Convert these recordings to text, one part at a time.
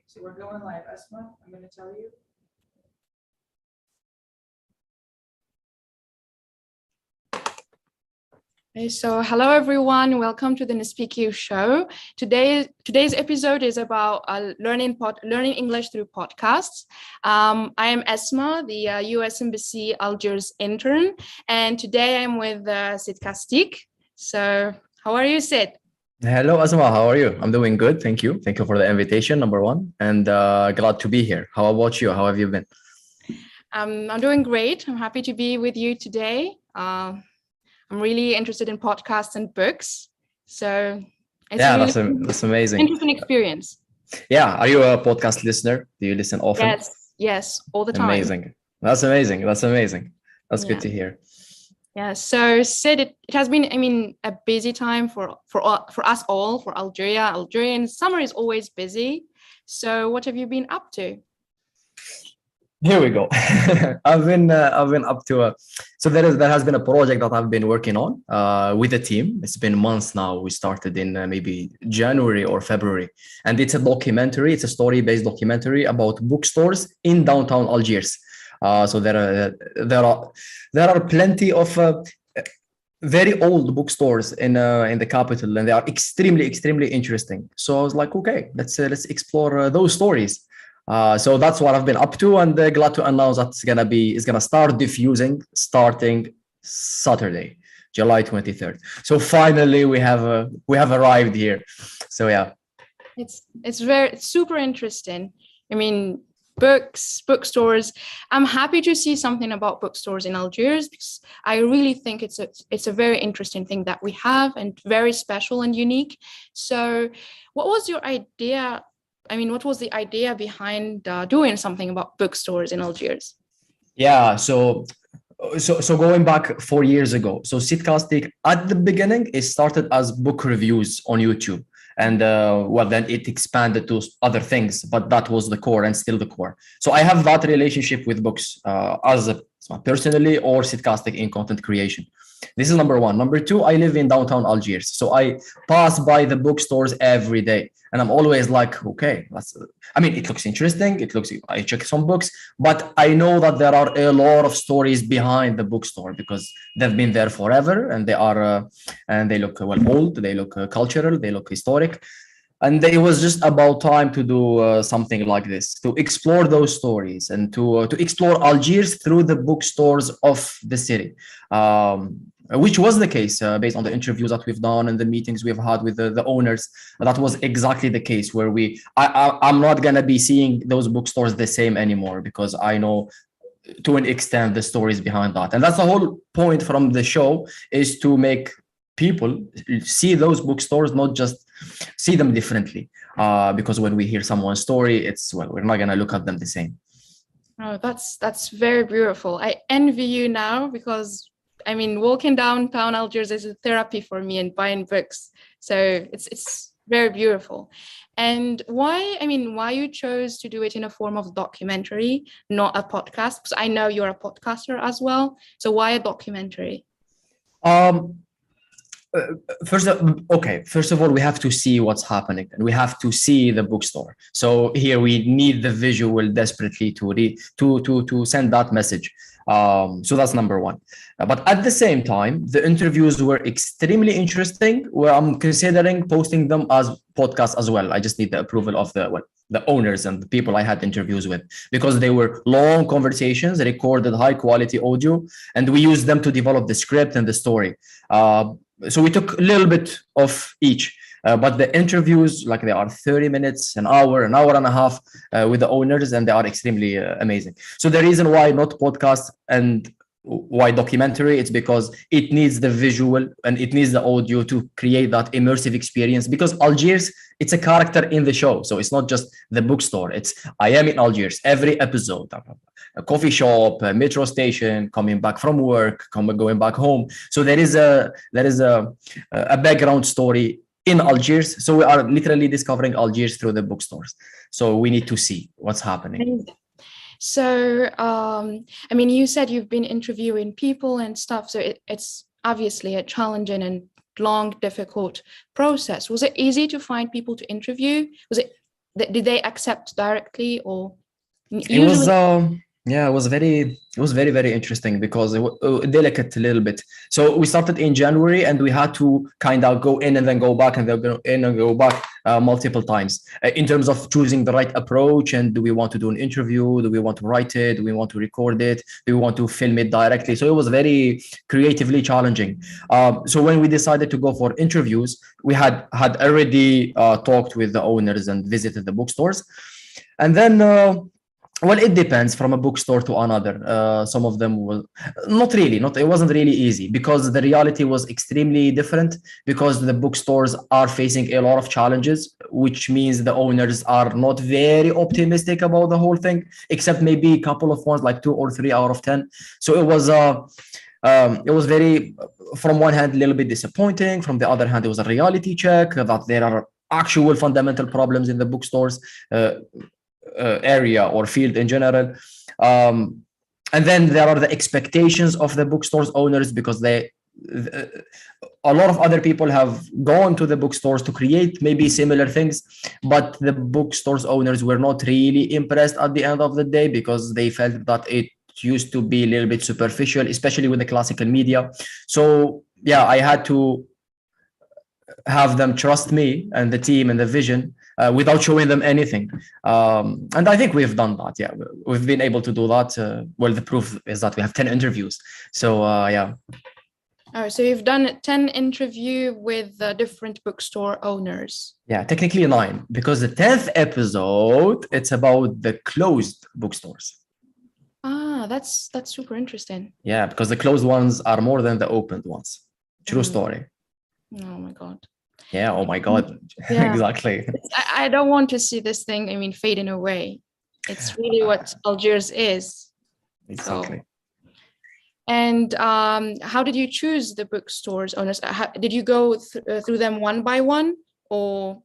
So we're going live. Asma, I'm going to tell you. Okay, so hello everyone, welcome to the NSPQ show. Today's episode is about learning English through podcasts. I am Esma, the U.S.Embassy Algiers intern, and today I'm with Sidcastic. So how are you, Sid? Hello, Asma. How are you? I'm doing good. Thank you. Thank you for the invitation, number one, and glad to be here. How about you? How have you been? I'm doing great. I'm happy to be with you today. I'm really interested in podcasts and books. So it's that's amazing. Interesting experience. Yeah. Are you a podcast listener? Do you listen often? Yes, all the time. Amazing. That's amazing. That's good to hear. Yeah. So Sid, it has been, a busy time for us all, for Algerians. Summer is always busy. So what have you been up to? Here we go. I've been up to so there has been a project that I've been working on with a team. It's been months now. We started in maybe January or February, and it's a documentary. It's a story-based documentary about bookstores in downtown Algiers. So there are plenty of very old bookstores in the capital, and they are extremely interesting. So I was like, okay, let's explore those stories. So that's what I've been up to, and glad to announce that it's gonna start diffusing starting Saturday, July 23rd. So finally we have arrived here. So yeah, it's super interesting. Bookstores. I'm happy to see something about bookstores in Algiers because I really think it's a very interesting thing that we have and very special and unique. So what was your idea? What was the idea behind doing something about bookstores in Algiers? Yeah, so going back 4 years ago, so Sidcastic at the beginning, it started as book reviews on YouTube. And then it expanded to other things, but that was the core and still the core. So I have that relationship with books personally or Sidcastic in content creation. This is number one. Number two, I live in downtown Algiers. So I pass by the bookstores every day. And I'm always like, okay, it looks interesting. I check some books, but I know that there are a lot of stories behind the bookstore because they've been there forever and they look old, they look cultural, they look historic. And it was just about time to do something like this, to explore those stories and to explore Algiers through the bookstores of the city. Which was the case based on the interviews that we've done and the meetings we've had with the owners. That was exactly the case where I'm not going to be seeing those bookstores the same anymore because I know to an extent the stories behind that. And that's the whole point from the show, is to make people see those bookstores, not just see them differently. Because when we hear someone's story, we're not going to look at them the same. Oh, that's very beautiful. I envy you now because walking downtown Algiers is a therapy for me and buying books. So it's very beautiful. And why you chose to do it in a form of documentary, not a podcast? Because I know you're a podcaster as well. So why a documentary? First of all, we have to see what's happening and we have to see the bookstore. So here we need the visual desperately to send that message. So that's number one. But at the same time, the interviews were extremely interesting, where I'm considering posting them as podcasts as well. I just need the approval of the owners and the people I had interviews with, because they were long conversations, recorded high quality audio, and we used them to develop the script and the story. So we took a little bit of each. But the interviews, they are 30 minutes, an hour and a half with the owners, and they are extremely amazing. So the reason why not podcast and why documentary, it's because it needs the visual and it needs the audio to create that immersive experience, because Algiers, it's a character in the show. So it's not just the bookstore. I am in Algiers every episode. A coffee shop, a metro station, coming back from work, going back home. So there is a background story in Algiers. So we are literally discovering Algiers through the bookstores. So we need to see what's happening. So, you said you've been interviewing people and stuff. So it's obviously a challenging and long, difficult process. Was it easy to find people to interview? Was it did they accept directly, or It was usually? yeah, it was very very interesting because it was delicate a little bit. So we started in January and we had to kind of go in and then go back and then go in and go back multiple times in terms of choosing the right approach. And do we want to do an interview? Do we want to write it? Do we want to record it? Do we want to film it directly? So it was very creatively challenging. So when we decided to go for interviews, we had already talked with the owners and visited the bookstores, and then. Well, it depends from a bookstore to another. Some of them will not really, not it wasn't really easy because the reality was extremely different because the bookstores are facing a lot of challenges, which means the owners are not very optimistic about the whole thing, except maybe a couple of ones, like 2 or 3 out of 10. So it was very, from one hand, a little bit disappointing. From the other hand, it was a reality check that there are actual fundamental problems in the bookstores. Area or field in general. And then there are the expectations of the bookstores owners because a lot of other people have gone to the bookstores to create maybe similar things, but the bookstores owners were not really impressed at the end of the day because they felt that it used to be a little bit superficial, especially with the classical media. So yeah, I had to have them trust me and the team and the vision without showing them anything. And I think we've done that. Yeah, we've been able to do that. Well, the proof is that we have 10 interviews. So yeah. Oh, so you've done 10 interview with different bookstore owners. Yeah, technically 9, because the 10th episode, it's about the closed bookstores. Ah, that's super interesting. Yeah, because the closed ones are more than the opened ones. True story. Oh my God. Yeah, oh my God. Yeah. Exactly. I don't want to see this thing, I mean, fading away. It's really what Algiers is. Exactly. So, and how did you choose the bookstores owners? Did you go through them one by one, or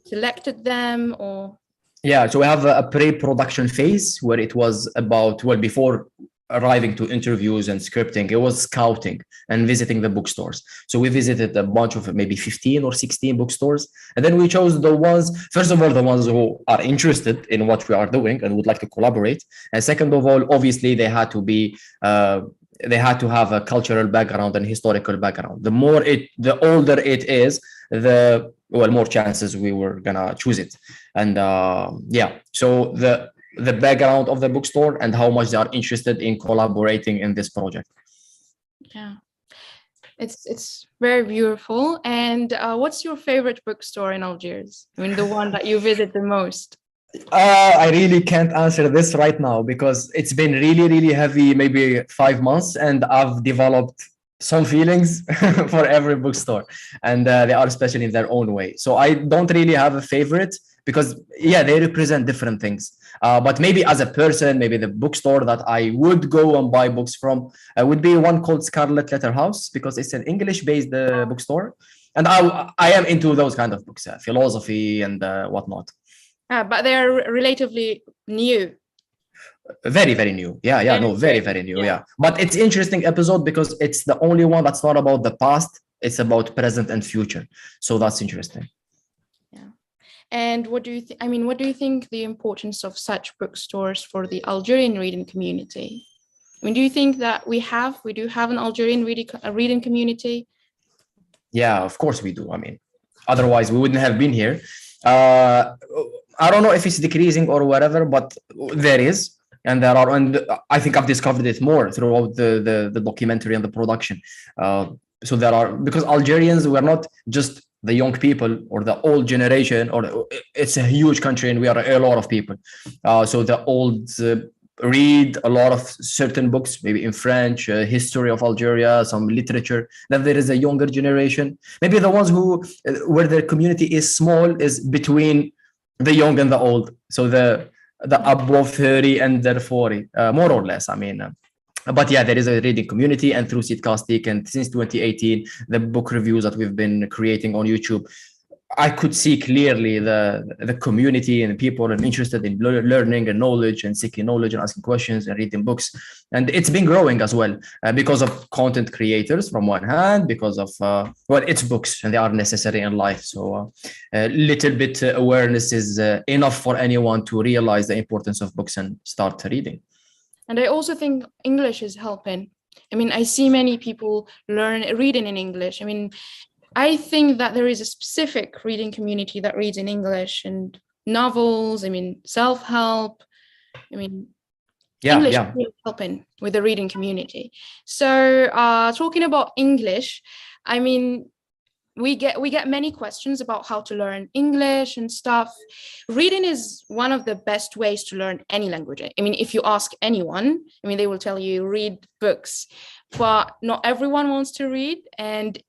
selected them, or? Yeah, so we have a pre-production phase where it was about, well, before arriving to interviews and scripting, it was scouting and visiting the bookstores. So we visited a bunch of maybe 15 or 16 bookstores. And then we chose the ones, first of all, the ones who are interested in what we are doing and would like to collaborate. And second of all, obviously, they had to be, they had to have a cultural background and historical background. The older it is, the more chances we were gonna choose it. And yeah, so the background of the bookstore and how much they are interested in collaborating in this project. Yeah, it's very beautiful. And what's your favorite bookstore in Algiers? I mean, the one that you visit the most. I really can't answer this right now because it's been really, really heavy, maybe 5 months, and I've developed some feelings for every bookstore, and they are special in their own way. So I don't really have a favorite because, yeah, they represent different things. But maybe as a person, maybe the bookstore that I would go and buy books from would be one called Scarlet Letter House because it's an English-based bookstore. And I am into those kind of books, philosophy and whatnot. But they're relatively new. Very, very new. Yeah, no, very, very new. Yeah. But it's interesting episode because it's the only one that's not about the past. It's about present and future. So that's interesting. Yeah. And what do you think? I mean, what do you think the importance of such bookstores for the Algerian reading community? I mean, do you think that we do have an Algerian reading community? Yeah, of course we do. I mean, otherwise we wouldn't have been here. I don't know if it's decreasing or whatever, but there is. And there are, and I think I've discovered it more throughout the documentary and the production. So there are, because Algerians were not just the young people or the old generation, or it's a huge country and we are a lot of people. So the old read a lot of certain books, maybe in French, history of Algeria, some literature. Then there is a younger generation, maybe the ones who, where their community is small, is between the young and the old. So the above 30 and the 40, more or less. I mean, but yeah, there is a reading community, and through Sidcastic and since 2018, the book reviews that we've been creating on YouTube, I could see clearly the community and people and interested in learning and knowledge and seeking knowledge and asking questions and reading books, and it's been growing as well because of content creators from one hand, because of well, it's books and they are necessary in life. So a little bit awareness is enough for anyone to realize the importance of books and start reading. And I also think English is helping. I mean, I see many people reading in English. I mean, I think that there is a specific reading community that reads in English, and novels, I mean, self-help. I mean, English is really helping with the reading community. So talking about English, I mean, we get many questions about how to learn English and stuff. Reading is one of the best ways to learn any language. I mean, if you ask anyone, I mean, they will tell you read books, but not everyone wants to read. And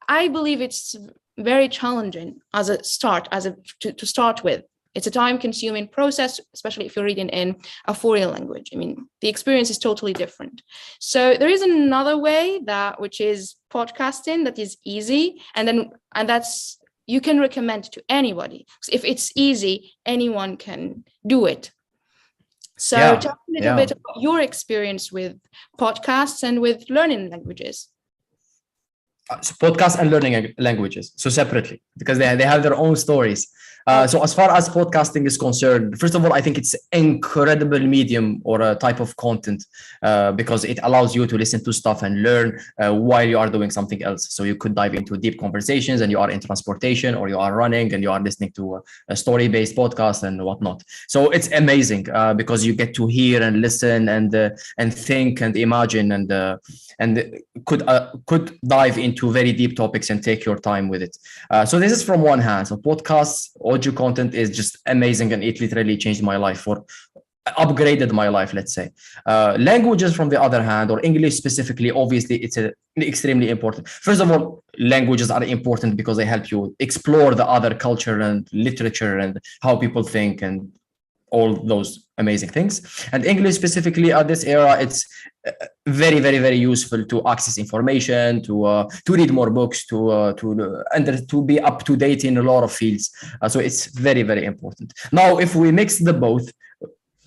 I believe it's very challenging as a start, to start with. It's a time-consuming process, especially if you're reading in a foreign language. I mean, the experience is totally different. So there is another way which is podcasting, that is easy, and that's you can recommend to anybody. So if it's easy, anyone can do it. So tell me a little bit about your experience with podcasts and with learning languages. So podcasts and learning languages, so separately, because they have their own stories. So as far as podcasting is concerned, first of all, I think it's an incredible medium or a type of content because it allows you to listen to stuff and learn while you are doing something else. So you could dive into deep conversations and you are in transportation or you are running and you are listening to a story-based podcast and whatnot. So it's amazing because you get to hear and listen and think and imagine and could dive into very deep topics and take your time with it. So this is from one hand. So podcasts, audio content is just amazing, and it literally changed my life, or upgraded my life, let's say. Languages, from the other hand, or English specifically, obviously it's extremely important. First of all, languages are important because they help you explore the other culture and literature and how people think and all those amazing things. And English specifically at this era, it's very, very, very useful to access information, to read more books, to be up to date in a lot of fields. So it's very, very important. Now, if we mix the both,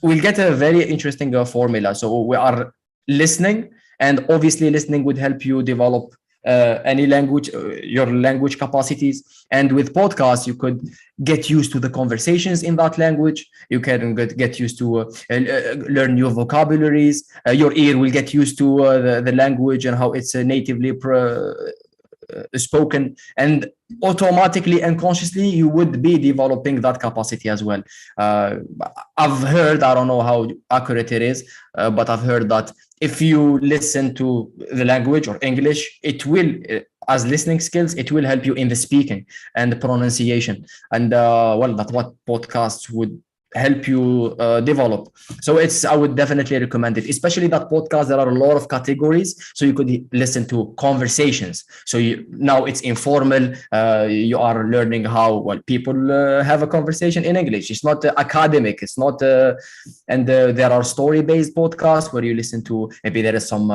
we'll get a very interesting formula. So we are listening, and obviously listening would help you develop any language, your language capacities. And with podcasts, you could get used to the conversations in that language. You can get used to learn new vocabularies. Your ear will get used to the language and how it's natively spoken, and automatically and consciously you would be developing that capacity as well. I've heard, I don't know how accurate it is, but I've heard that if you listen to the language or English, it will, as listening skills, it will help you in the speaking and the pronunciation. And well, that's what podcasts would help you develop. So I would definitely recommend it, especially that podcast. There are a lot of categories, so you could listen to conversations. So now it's informal. You are learning how people have a conversation in English. It's not academic. It's not, and there are story-based podcasts where you listen to, maybe there is some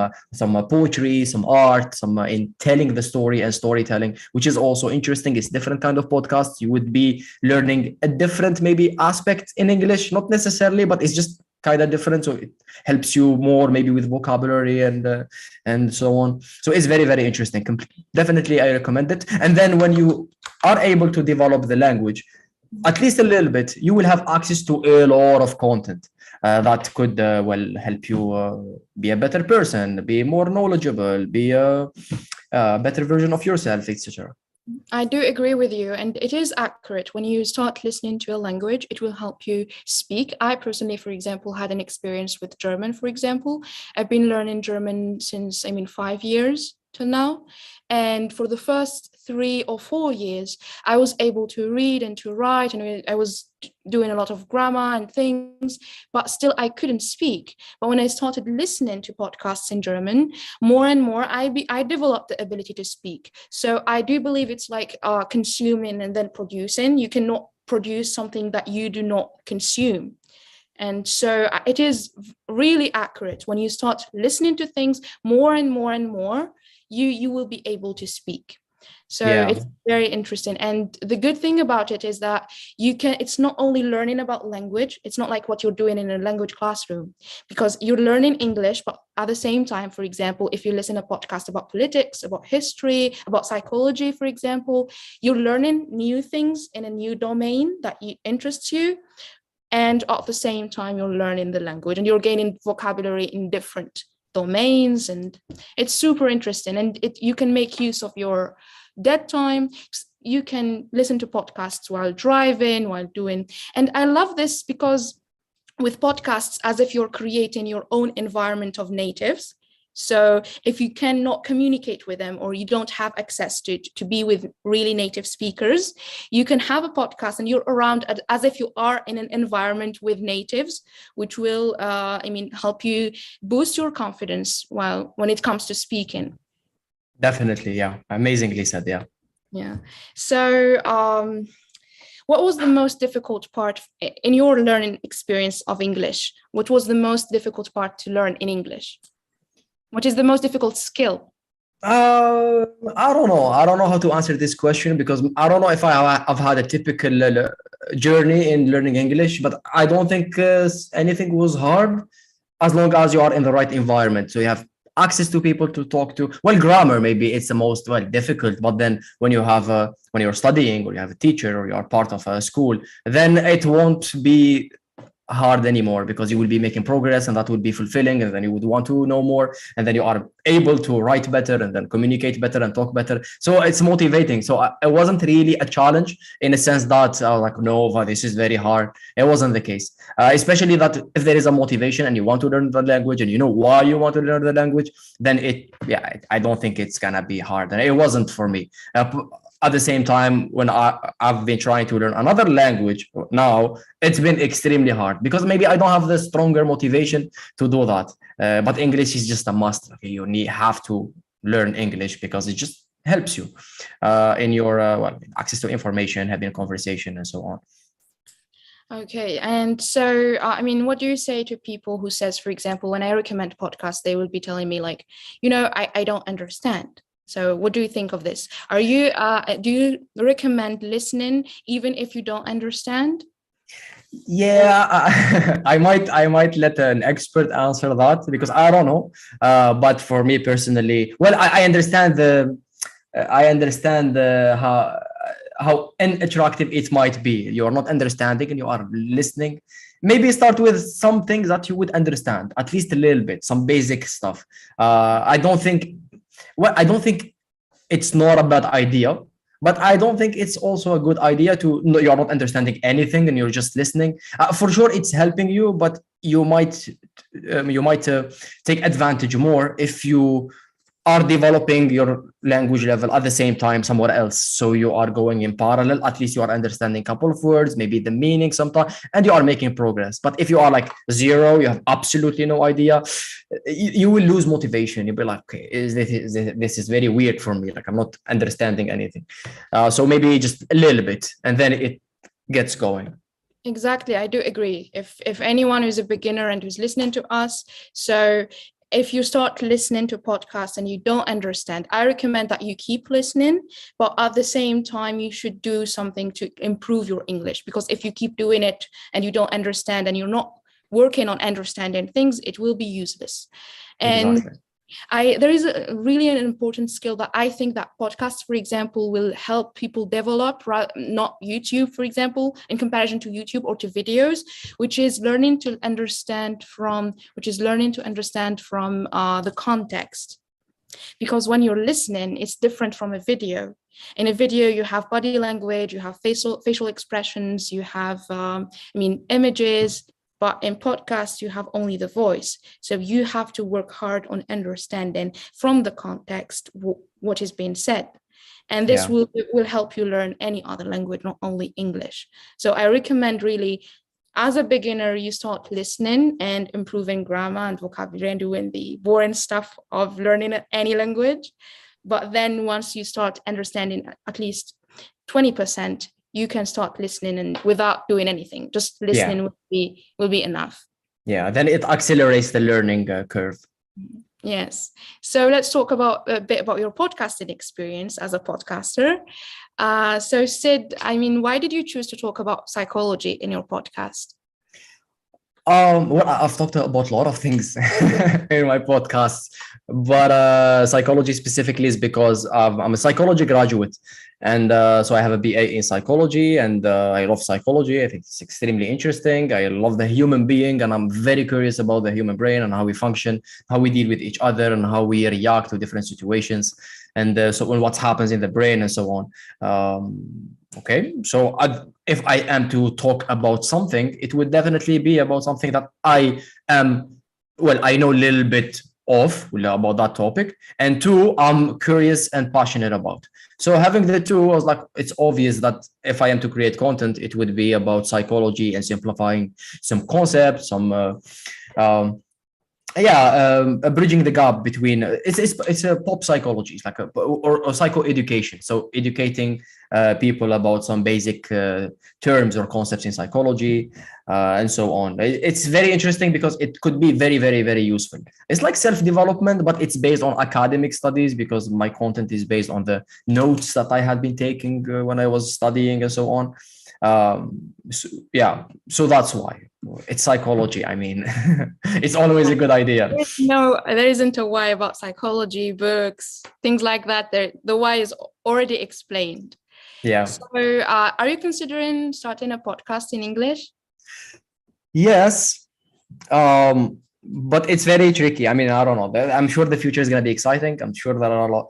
poetry, some art, some in telling the story and storytelling, which is also interesting. It's different kind of podcasts. You would be learning a different maybe aspect in English, not necessarily, but it's just kind of different. So it helps you more maybe with vocabulary and so on. So it's very, very interesting. Definitely, I recommend it. And then when you are able to develop the language, at least a little bit, you will have access to a lot of content that could help you be a better person, be more knowledgeable, be a better version of yourself, etc. I do agree with you, and it is accurate. When you start listening to a language, it will help you speak. I personally, for example, had an experience with German, for example. I've been learning German since, 5 years till now. And for the first 3 or 4 years, I was able to read and to write, and I was doing a lot of grammar and things, but still I couldn't speak. But when I started listening to podcasts in German, more and more, I developed the ability to speak. So I do believe it's like consuming and then producing. You cannot produce something that you do not consume. And so it is really accurate. When you start listening to things more and more and more, you will be able to speak. So Yeah, it's very interesting. And the good thing about it is that it's not only learning about language, it's not like what you're doing in a language classroom, because you're learning English, but at the same time, for example, if you listen to a podcast about politics, about history, about psychology, for example, you're learning new things in a new domain that interests you. And at the same time, you're learning the language and you're gaining vocabulary in different domains. And it's super interesting. And you can make use of your dead time. You can listen to podcasts while driving, while doing. And I love this because with podcasts, as if you're creating your own environment of natives. So if you cannot communicate with them, or you don't have access to be with really native speakers, you can have a podcast and you're around as if you are in an environment with natives, which will, help you boost your confidence when it comes to speaking. definitely. Yeah, amazingly said. Yeah. Yeah. So, what was the most difficult part in your learning experience of English? What was the most difficult part to learn in English? What is the most difficult skill? I don't know. I don't know how to answer this question because I don't know if I've had a typical journey in learning English, but I don't think anything was hard as long as you are in the right environment. So you have access to people to talk to. Well, grammar maybe it's the most difficult, but then when when you're studying or you have a teacher or you are part of a school, then it won't be hard anymore because you will be making progress and that would be fulfilling, and then you would want to know more, and then you are able to write better and then communicate better and talk better. So it's motivating. So it wasn't really a challenge in a sense that I was like, no, this is very hard. It wasn't the case, especially that if there is a motivation and you want to learn the language and you know why you want to learn the language, then I don't think it's gonna be hard, and it wasn't for me. At the same time, when I've been trying to learn another language now, it's been extremely hard because maybe I don't have the stronger motivation to do that. But English is just a must. Okay, you have to learn English because it just helps you in your access to information, having a conversation, and so on. Okay, and so what do you say to people who says, for example, when I recommend podcasts, they will be telling me like, I don't understand. So what do you think of this? Do you recommend listening even if you don't understand? Yeah, I might let an expert answer that because I don't know. But for me personally, well, I understand how unattractive it might be. You are not understanding and you are listening. Maybe start with some things that you would understand, at least a little bit, some basic stuff. I don't think it's not a bad idea, but I don't think it's also a good idea to no, you're not understanding anything and you're just listening. For sure, it's helping you, but you might take advantage more if you are developing your language level at the same time somewhere else. So you are going in parallel, at least you are understanding a couple of words, maybe the meaning sometimes, and you are making progress. But if you are like zero, you have absolutely no idea, you will lose motivation. You'll be like, okay, this is very weird for me. Like I'm not understanding anything. So maybe just a little bit, and then it gets going. Exactly, I do agree. If anyone who's a beginner and who's listening to us, so if you start listening to podcasts and you don't understand, I recommend that you keep listening, but at the same time, you should do something to improve your English, because if you keep doing it and you don't understand and you're not working on understanding things, it will be useless. And Exactly. there is really an important skill that I think that podcasts, for example, will help people develop, not YouTube, for example, in comparison to YouTube or to videos, which is learning to understand from the context. Because when you're listening, it's different from a video. In a video, you have body language, you have facial expressions, you have images. But in podcasts, you have only the voice. So you have to work hard on understanding from the context what is being said. And this will help you learn any other language, not only English. So I recommend really, as a beginner, you start listening and improving grammar and vocabulary and doing the boring stuff of learning any language. But then once you start understanding at least 20%, you can start listening and without doing anything. Just listening will be enough. Yeah, then it accelerates the learning curve. Yes. So let's talk about a bit about your podcasting experience as a podcaster. So Sid, I mean, why did you choose to talk about psychology in your podcast? Well, I've talked about a lot of things in my podcasts, but psychology specifically is because I'm a psychology graduate, and so I have a BA in psychology, and I love psychology. I think it's extremely interesting. I love the human being, and I'm very curious about the human brain and how we function, how we deal with each other, and how we react to different situations, and so when what happens in the brain and so on. Okay, so if I am to talk about something, it would definitely be about something that I am, well, I know a little bit of about that topic, and two, I'm curious and passionate about. So having the two, I was like, it's obvious that if I am to create content, it would be about psychology and simplifying some concepts, some bridging the gap between it's a pop psychology, it's like or psycho education, so educating people about some basic terms or concepts in psychology and so on. It's very interesting because it could be very, very, very useful. It's like self-development, but it's based on academic studies because my content is based on the notes that I had been taking when I was studying and so on. So that's why it's psychology. I mean, it's always a good idea. No, there isn't a why about psychology, books, things like that. The why is already explained. Yeah. So are you considering starting a podcast in English? Yes. But it's very tricky. I mean, I don't know. I'm sure the future is going to be exciting. I'm sure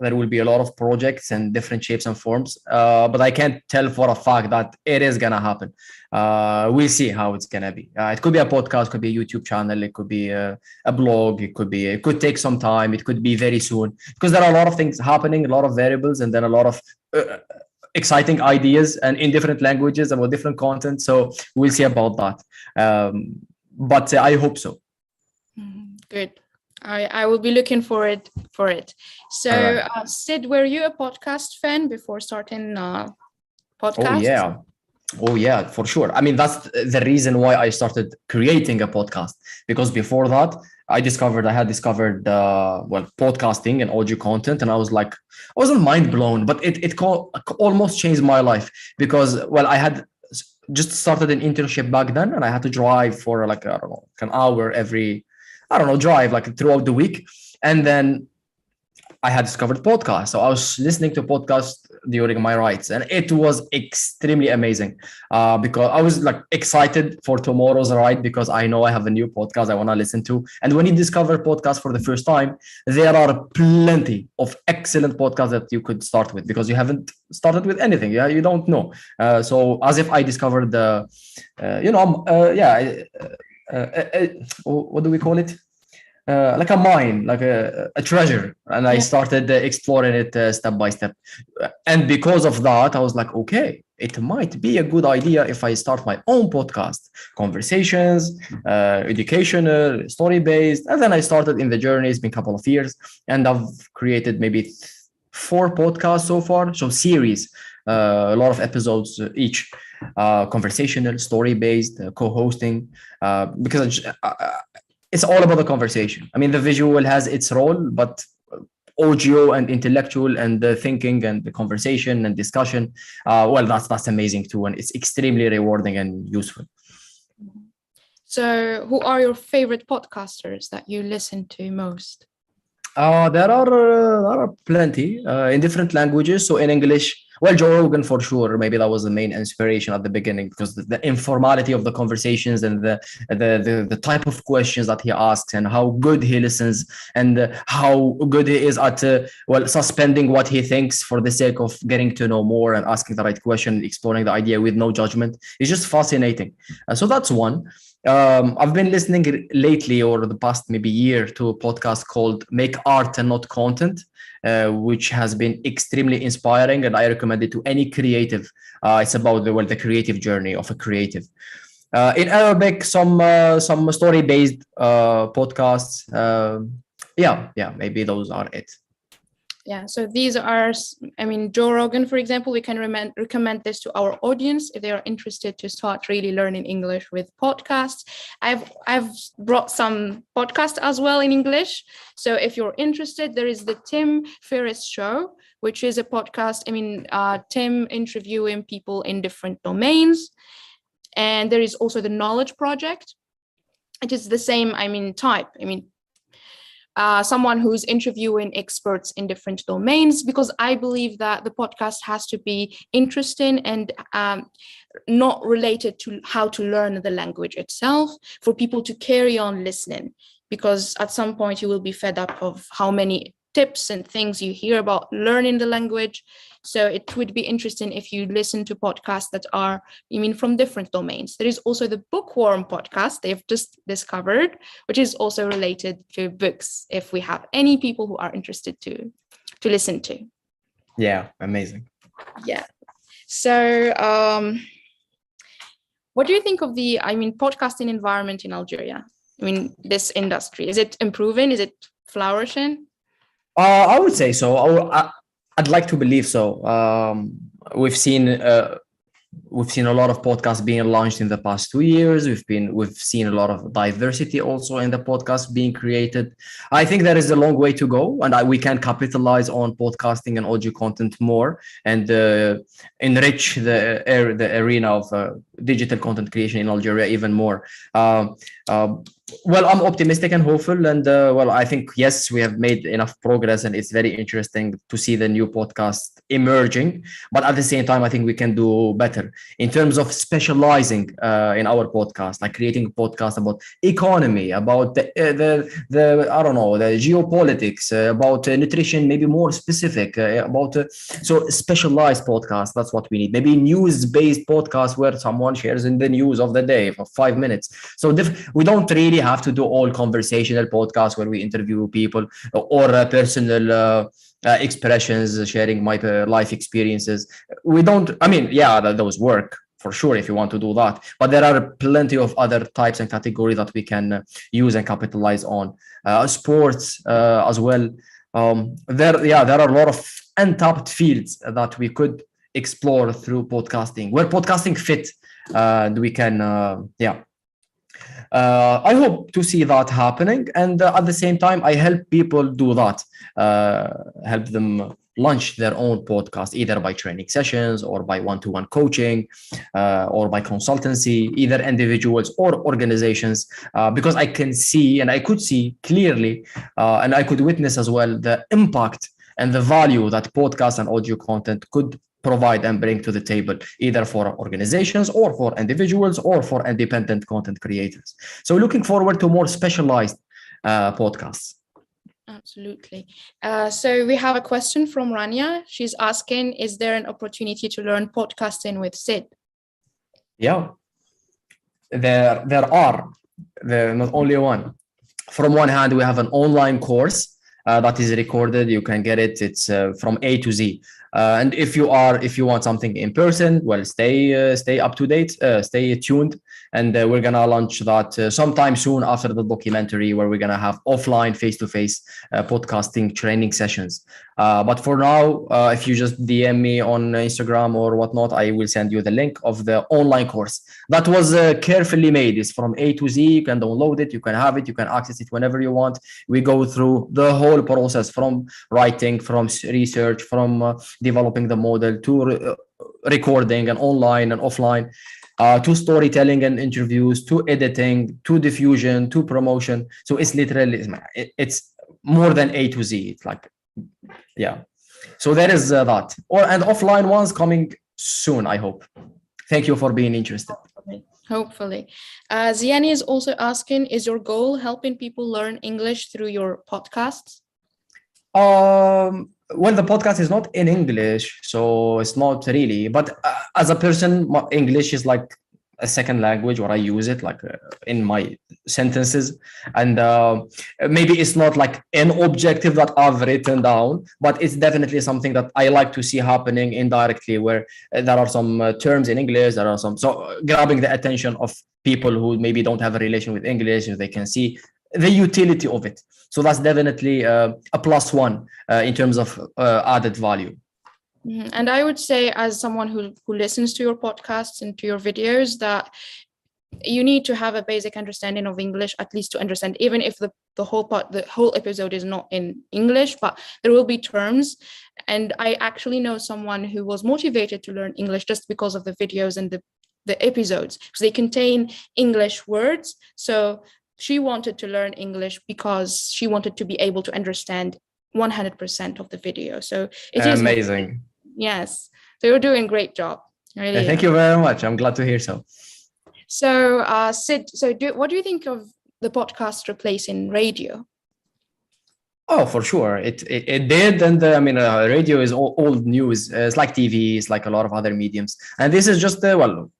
there will be a lot of projects and different shapes and forms. But I can't tell for a fact that it is going to happen. We'll see how it's going to be. It could be a podcast, could be a YouTube channel, it could be a blog, it could take some time, it could be very soon because there are a lot of things happening, a lot of variables, and then a lot of exciting ideas and in different languages about different content. So we'll see about that. But I hope so. Good. I will be looking forward for it. So, right. Sid, were you a podcast fan before starting podcast? Oh yeah, for sure. I mean, that's the reason why I started creating a podcast, because before that I had discovered podcasting and audio content, and I wasn't mind blown, but it almost changed my life because I had just started an internship back then, and I had to drive for an hour every drive throughout the week. And then I had discovered podcasts. So I was listening to podcasts during my rides, and it was extremely amazing because I was excited for tomorrow's ride because I know I have a new podcast I want to listen to. And when you discover podcasts for the first time, there are plenty of excellent podcasts that you could start with because you haven't started with anything. Yeah, you don't know. So as if I discovered what do we call it? Like a mine, like a treasure. And I started exploring it step by step. And because of that, I was like, okay, it might be a good idea if I start my own podcast, conversations, educational, story-based. And then I started in the journey. It's been a couple of years, and I've created maybe 4 podcasts so far. So series, a lot of episodes each, conversational, story-based, co-hosting, because it's all about the conversation. I mean, the visual has its role, but audio and intellectual and the thinking and the conversation and discussion, that's amazing too. And it's extremely rewarding and useful. So who are your favorite podcasters that you listen to most? There are plenty in different languages. So in English, Joe Rogan for sure. Maybe that was the main inspiration at the beginning because the informality of the conversations and the type of questions that he asks and how good he listens and how good he is at suspending what he thinks for the sake of getting to know more and asking the right question, exploring the idea with no judgment. It's just fascinating. So that's one. I've been listening lately or the past maybe year to a podcast called Make Art and Not Content, which has been extremely inspiring, and I recommend it to any creative. It's about the creative journey of a creative. In Arabic, some story-based podcasts. Maybe those are it. Yeah, so these are, I mean, Joe Rogan, for example, we can recommend this to our audience if they are interested to start really learning English with podcasts. I've brought some podcasts as well in English. So if you're interested, there is the Tim Ferriss Show, which is a podcast. I mean, Tim interviewing people in different domains. And there is also the Knowledge Project. It is the same, I mean, type. I mean, someone who's interviewing experts in different domains, because I believe that the podcast has to be interesting and not related to how to learn the language itself, for people to carry on listening, because at some point you will be fed up of how many tips and things you hear about learning the language. So it would be interesting if you listen to podcasts that are, I mean, from different domains. There is also the Bookworm podcast they've just discovered, which is also related to books, if we have any people who are interested to listen to. Yeah, amazing. Yeah. So what do you think of the, I mean, podcasting environment in Algeria? I mean, this industry, is it improving? Is it flourishing? I would say so. I'd like to believe so. We've seen a lot of podcasts being launched in the past 2 years. We've seen a lot of diversity also in the podcast being created. I think there is a long way to go, and we can capitalize on podcasting and audio content more, and enrich the arena of digital content creation in Algeria even more. Well, I'm optimistic and hopeful, and well, I think yes, we have made enough progress, and it's very interesting to see the new podcast emerging. But at the same time, I think we can do better in terms of specializing in our podcast, like creating a podcast about economy, about the I don't know, the geopolitics, about nutrition, maybe more specific, about so specialized podcast. That's what we need. Maybe news-based podcast where someone shares in the news of the day for 5 minutes. So we don't really have to do all conversational podcasts where we interview people, or personal expressions, sharing my life experiences. We don't, I mean, yeah, those work for sure if you want to do that, but there are plenty of other types and categories that we can use and capitalize on. Sports as well. There are a lot of untapped fields that we could explore through podcasting, where podcasting fit, and we can I hope to see that happening, and at the same time, I help people do that, help them launch their own podcast, either by training sessions or by one-to-one coaching, or by consultancy, either individuals or organizations, because I can see, and I could see clearly, and I could witness as well, the impact and the value that podcast and audio content could provide and bring to the table, either for organizations or for individuals or for independent content creators. So looking forward to more specialized podcasts. Absolutely. So we have a question from Rania. She's asking, is there an opportunity to learn podcasting with Sid? Yeah, there are. There not only one. From one hand, we have an online course that is recorded. You can get it. It's from A to Z. And if you want something in person, well, stay up to date, stay tuned, and we're gonna launch that sometime soon after the documentary, where we're gonna have offline face-to-face podcasting training sessions. But for now, if you just DM me on Instagram or whatnot, I will send you the link of the online course that was carefully made. It's from A to Z. You can download it, you can have it, you can access it whenever you want. We go through the whole process, from writing, from research, from developing the model, to recording and online and offline, to storytelling and interviews, to editing, to diffusion, to promotion. So it's literally, it's more than A to Z. It's like, yeah. So there is that. And offline ones coming soon, I hope. Thank you for being interested. Hopefully. Ziani is also asking, is your goal helping people learn English through your podcasts? Well, the podcast is not in English, so it's not really. But as a person, English is like a second language, or I use it like in my sentences. And maybe it's not like an objective that I've written down, but it's definitely something that I like to see happening indirectly, where there are some terms in English, there are some, so grabbing the attention of people who maybe don't have a relation with English, if they can see the utility of it. So that's definitely a plus one in terms of added value. And I would say, as someone who listens to your podcasts and to your videos, that you need to have a basic understanding of English, at least to understand, even if the whole episode is not in English, but there will be terms. And I actually know someone who was motivated to learn English just because of the videos and the episodes, because they contain English words. So she wanted to learn English because she wanted to be able to understand 100% of the video. So it is amazing. Yes. So you're doing a great job. Really. Thank you very much. I'm glad to hear so. So, Sid, what do you think of the podcast replacing radio? Oh, for sure. It did. And I mean, radio is old news. It's like TV, it's like a lot of other mediums. And this is just, well,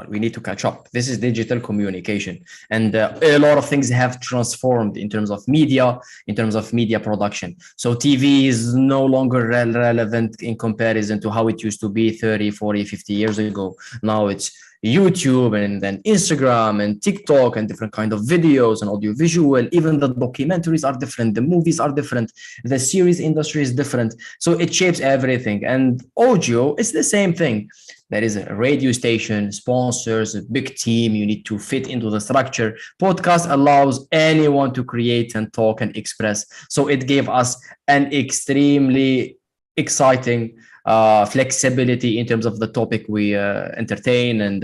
we need to catch up. This is digital communication. And a lot of things have transformed in terms of media, in terms of media production. So TV is no longer relevant in comparison to how it used to be 30, 40, 50 years ago. Now it's YouTube and then Instagram and TikTok and different kind of videos and audiovisual. Even the documentaries are different. The movies are different. The series industry is different. So it shapes everything. And audio is the same thing. There is a radio station, sponsors, a big team. You need to fit into the structure. Podcast allows anyone to create and talk and express. So it gave us an extremely exciting flexibility in terms of the topic we entertain and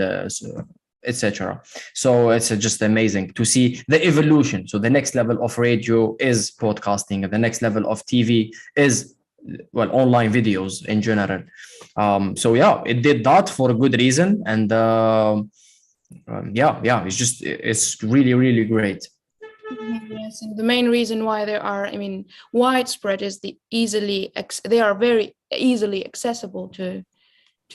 etc. So it's just amazing to see the evolution. So the next level of radio is podcasting, and the next level of TV is, well, online videos in general. So yeah, it did that for a good reason, and it's really, really great. Yes, and the main reason why they are, I mean, widespread is they are very easily accessible to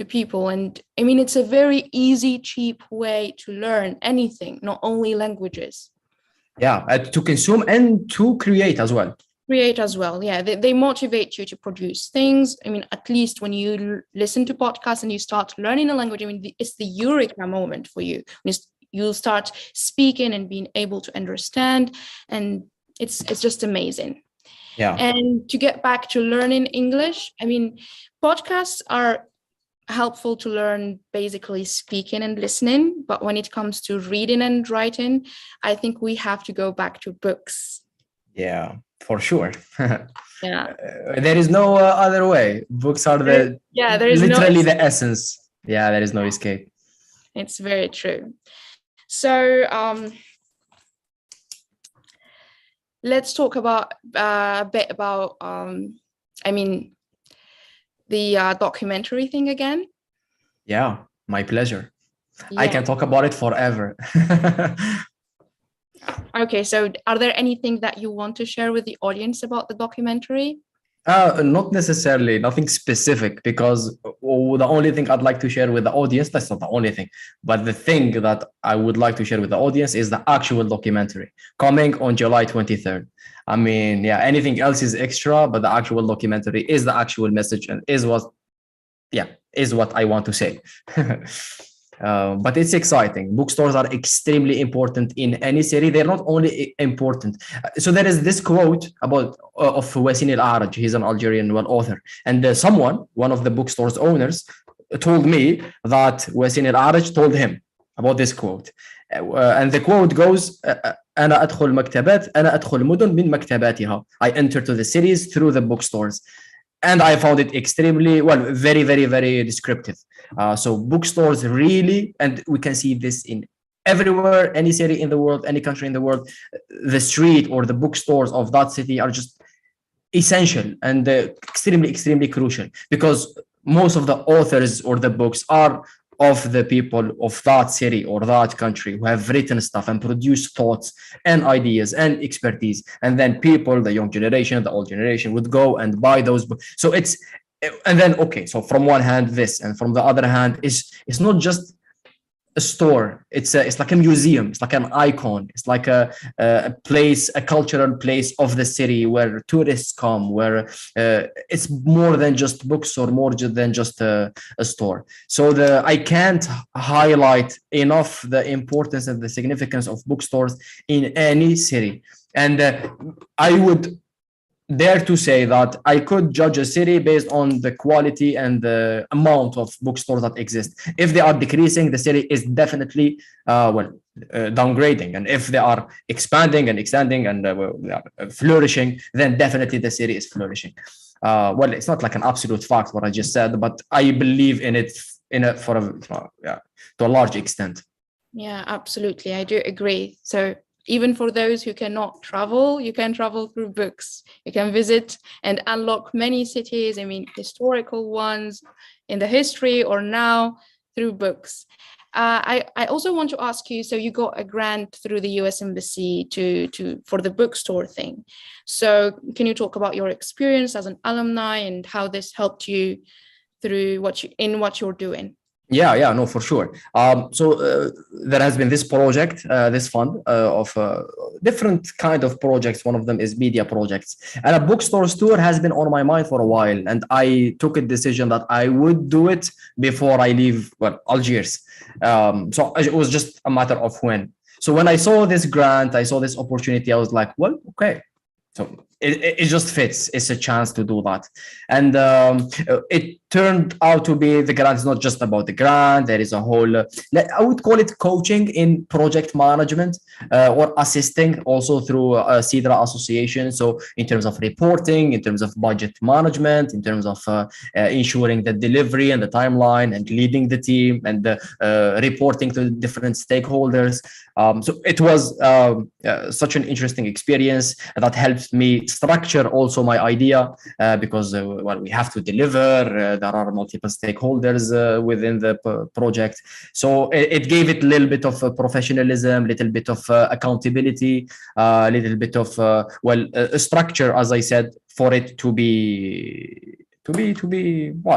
people. And I mean, it's a very easy, cheap way to learn anything, not only languages. Yeah, to consume and to create as well. Yeah, they motivate you to produce things. I mean, at least when you listen to podcasts and you start learning a language, I mean, it's the eureka moment for you. You'll start speaking and being able to understand, and it's just amazing. Yeah. And to get back to learning English, I mean, podcasts are helpful to learn basically speaking and listening, but when it comes to reading and writing, I think we have to go back to books. Yeah, for sure. Yeah. There is no other way. Books are there is literally the essence. Yeah, there is no escape. It's very true. So let's talk about a bit about I mean, the documentary thing again. Yeah, my pleasure. Yeah. I can talk about it forever. Okay, so are there anything that you want to share with the audience about the documentary? Not necessarily, nothing specific, because the only thing I'd like to share with the audience, that's not the only thing, but the thing that I would like to share with the audience is the actual documentary coming on July 23rd. I mean, yeah, anything else is extra, but the actual documentary is the actual message and is what I want to say. But it's exciting. Bookstores are extremely important in any city. They're not only important. So there is this quote about of Wasim al-Araj. He's an Algerian author. And one of the bookstore's owners, told me that Wasim al-Araj told him about this quote. And the quote goes, أنا أدخل مكتبات أنا أدخل مدن من مكتباتها. I enter to the cities through the bookstores. And I found it extremely, very, very, very descriptive. So bookstores really, and we can see this in everywhere, any city in the world, any country in the world, the street or the bookstores of that city are just essential and extremely, extremely crucial, because most of the authors or the books are of the people of that city or that country who have written stuff and produced thoughts and ideas and expertise. And then people, the young generation, the old generation, would go and buy those books. So so from one hand this, and from the other hand, it's not just a store. It's like a museum. It's like an icon. It's like a place, a cultural place of the city where tourists come, where it's more than just books or more than just a store. So I can't highlight enough the importance and the significance of bookstores in any city. And I would dare to say that I could judge a city based on the quality and the amount of bookstores that exist. If they are decreasing, the city is definitely downgrading, and if they are expanding and extending and they are flourishing, then definitely the city is flourishing. Well, it's not like an absolute fact what I just said, but I believe in it to a large extent. Yeah, absolutely. I do agree. So even for those who cannot travel, you can travel through books. You can visit and unlock many cities, I mean, historical ones in the history or now through books. I also want to ask you, so you got a grant through the U.S. Embassy for the bookstore thing. So can you talk about your experience as an alumni and how this helped you through what you're doing? Yeah, no, for sure. So there has been this project, this fund of different kind of projects. One of them is media projects, and a bookstore tour has been on my mind for a while. And I took a decision that I would do it before I leave, Algiers. So it was just a matter of when. So when I saw this grant, I saw this opportunity, I was like, well, okay. So it just fits. It's a chance to do that. And it turned out to be the grant is not just about the grant. There is a whole, I would call it coaching in project management or assisting also through CIDRA association. So in terms of reporting, in terms of budget management, in terms of ensuring the delivery and the timeline and leading the team and reporting to different stakeholders. So it was such an interesting experience that helped me structure also my idea because we have to deliver. There are multiple stakeholders within the project, so it gave it a little bit of professionalism, a little bit of accountability, a little bit of structure, as I said, for it to be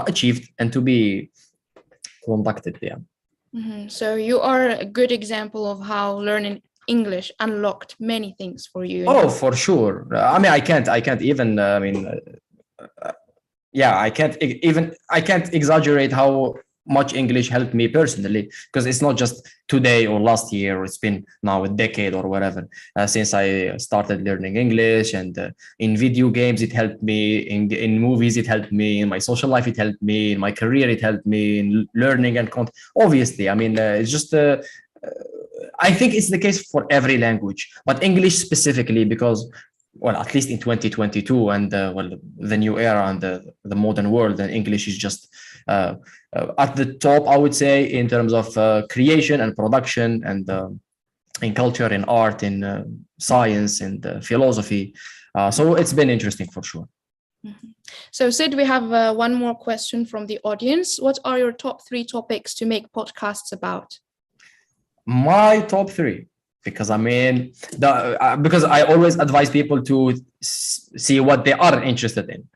achieved and to be conducted. Yeah. Mm-hmm. So you are a good example of how learning English unlocked many things for you. Oh, for sure. I mean, I can't even. I can't exaggerate how much English helped me personally, because it's not just today or last year, or it's been now a decade or whatever since I started learning English. And in video games, it helped me. In movies, it helped me. In my social life, it helped me. In my career, it helped me. In learning and content, obviously. I mean, it's just. I think it's the case for every language, but English specifically, because at least in 2022 and the new era and the modern world, and English is just at the top, I would say, in terms of creation and production and in culture, in art, in science, and philosophy. So it's been interesting for sure. Mm-hmm. So Sid, we have one more question from the audience. What are your top 3 topics to make podcasts about? My top 3, because I mean, because I always advise people to see what they are interested in.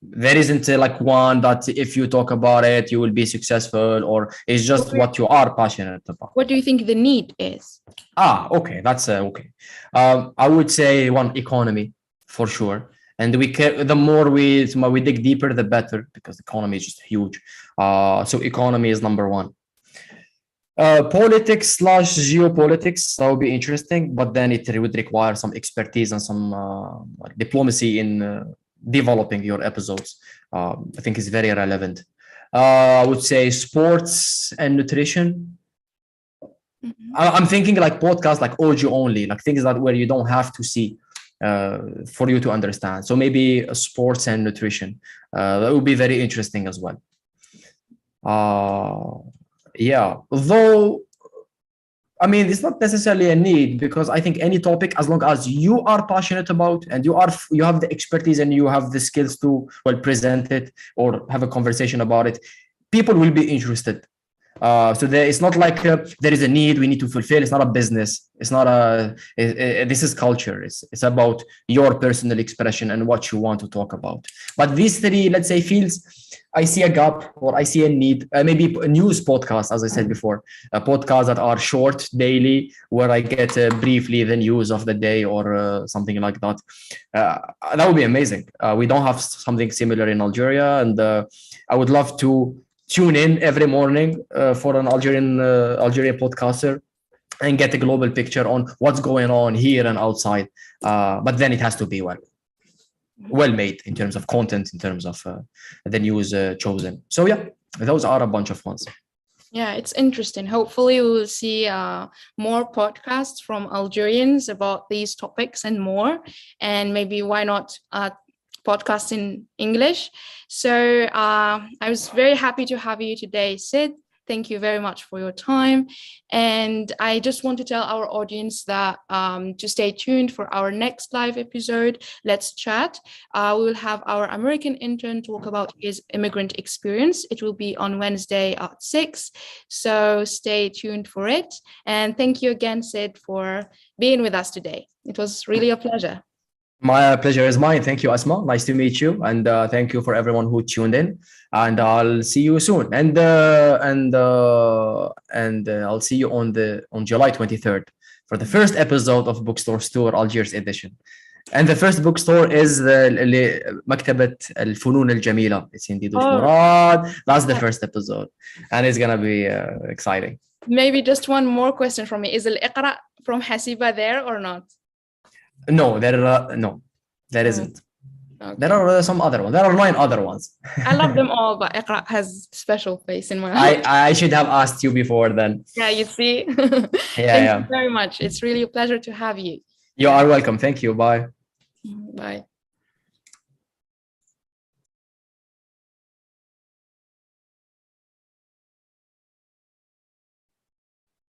There isn't like one that if you talk about it, you will be successful, or it's just what you are passionate about. What do you think the need is? Okay, that's okay. I would say one, economy, for sure. And the more we dig deeper, the better, because the economy is just huge. So economy is number 1. Politics/geopolitics, that would be interesting, but then it would require some expertise and some diplomacy in developing your episodes. I think it's very relevant. I would say sports and nutrition. Mm-hmm. I'm thinking like podcasts, like audio only, like things that where you don't have to see for you to understand. So maybe sports and nutrition. That would be very interesting as well. Yeah, though, I mean, it's not necessarily a need, because I think any topic, as long as you are passionate about and you have the expertise and you have the skills to present it or have a conversation about it, people will be interested. So it's not like there is a need we need to fulfill. It's not a business. It's not this is culture. It's about your personal expression and what you want to talk about. But these 3, let's say, fields, I see a gap, or I see a need. Maybe a news podcast, as I said before, podcasts that are short, daily, where I get briefly the news of the day or something like that. That would be amazing. We don't have something similar in Algeria, and I would love to tune in every morning for an Algerian podcaster and get a global picture on what's going on here and outside. But then it has to be well made in terms of content, in terms of the news chosen. So yeah, those are a bunch of ones. Yeah, it's interesting. Hopefully, we will see more podcasts from Algerians about these topics and more. And maybe why not podcast in English? So I was very happy to have you today, Sid. Thank you very much for your time. And I just want to tell our audience that to stay tuned for our next live episode, Let's Chat. We will have our American intern talk about his immigrant experience. It will be on Wednesday at 6. So stay tuned for it. And thank you again, Sid, for being with us today. It was really a pleasure. My pleasure is mine. Thank you, Asma. Nice to meet you, and thank you for everyone who tuned in. And I'll see you soon. And I'll see you on July 23rd for the first episode of Bookstore Tour Algiers edition. And the first bookstore is مكتبة الفنون الجميلة. It's in Didush Murad. That's the first episode, and it's gonna be exciting. Maybe just one more question from me: is Al-Iqra from Hasiba there or not? No, there isn't. Okay. There are some other ones. There are 9 other ones. I love them all, but Iqra has special place in my heart. I should have asked you before then. Yeah, you see. Thank you very much. It's really a pleasure to have you. You are welcome. Thank you. Bye. Bye.